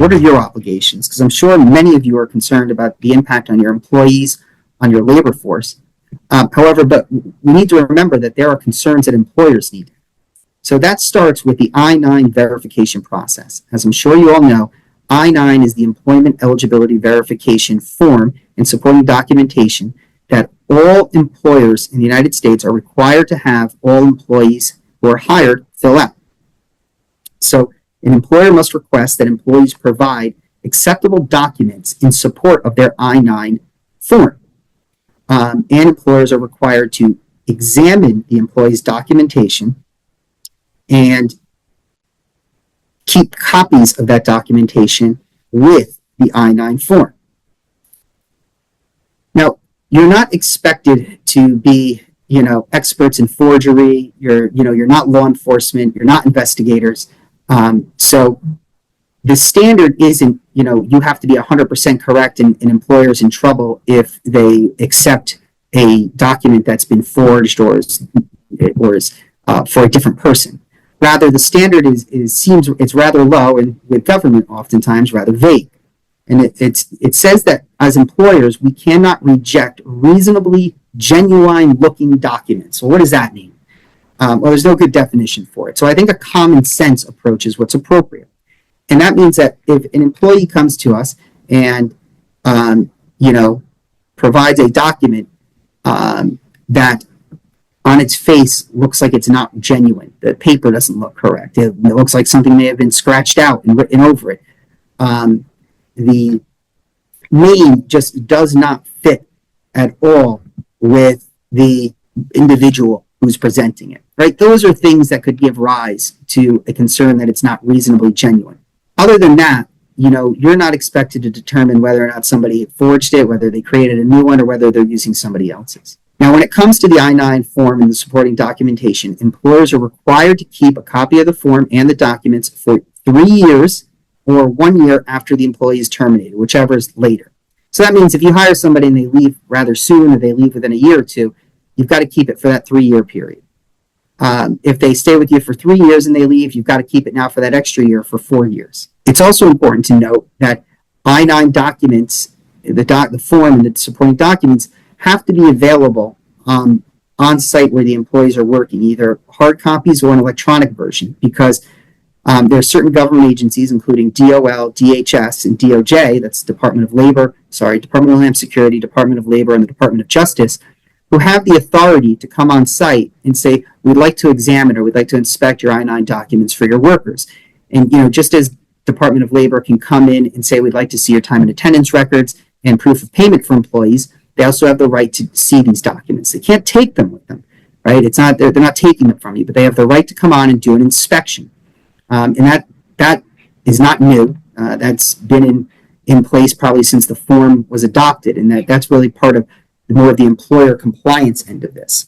what are your obligations? Because I'm sure many of you are concerned about the impact on your employees, on your labor force. However, but we need to remember that there are concerns that employers need. So that starts with the I-9 verification process. As I'm sure you all know, I-9 is the employment eligibility verification form and supporting documentation that all employers in the United States are required to have all employees who are hired fill out. So an employer must request that employees provide acceptable documents in support of their I-9 form. And employers are required to examine the employee's documentation and keep copies of that documentation with the I-9 form. Now, you're not expected to be, experts in forgery. You're not law enforcement. You're not investigators. So the standard isn't, you have to be 100% correct, and employers in trouble if they accept a document that's been forged or is for a different person. Rather, the standard seems it's rather low, and with government oftentimes rather vague. And it says that as employers, we cannot reject reasonably genuine looking documents. So what does that mean? Well, there's no good definition for it. So I think a common sense approach is what's appropriate. And that means that if an employee comes to us and, provides a document that on its face looks like it's not genuine, the paper doesn't look correct, it looks like something may have been scratched out and written over it, the name just does not fit at all with the individual who's presenting it, right? Those are things that could give rise to a concern that it's not reasonably genuine. Other than that, you're not expected to determine whether or not somebody forged it, whether they created a new one, or whether they're using somebody else's. Now, when it comes to the I-9 form and the supporting documentation, employers are required to keep a copy of the form and the documents for 3 years or 1 year after the employee is terminated, whichever is later. So that means if you hire somebody and they leave rather soon, or they leave within a year or two, you've got to keep it for that 3-year period. If they stay with you for 3 years and they leave, you've got to keep it now for that extra year for 4 years. It's also important to note that I-9 documents, the form and the supporting documents, have to be available on site where the employees are working, either hard copies or an electronic version, because there are certain government agencies, including DOL, DHS, and DOJ, that's Department of Homeland Security, Department of Labor, and the Department of Justice, who have the authority to come on site and say, we'd like to examine or we'd like to inspect your I-9 documents for your workers. And, just as Department of Labor can come in and say, we'd like to see your time and attendance records and proof of payment for employees, they also have the right to see these documents. They can't take them with them, right? They're not taking them from you, but they have the right to come on and do an inspection. And that is not new. That's been in place probably since the form was adopted, and that's really part of more of the employer compliance end of this.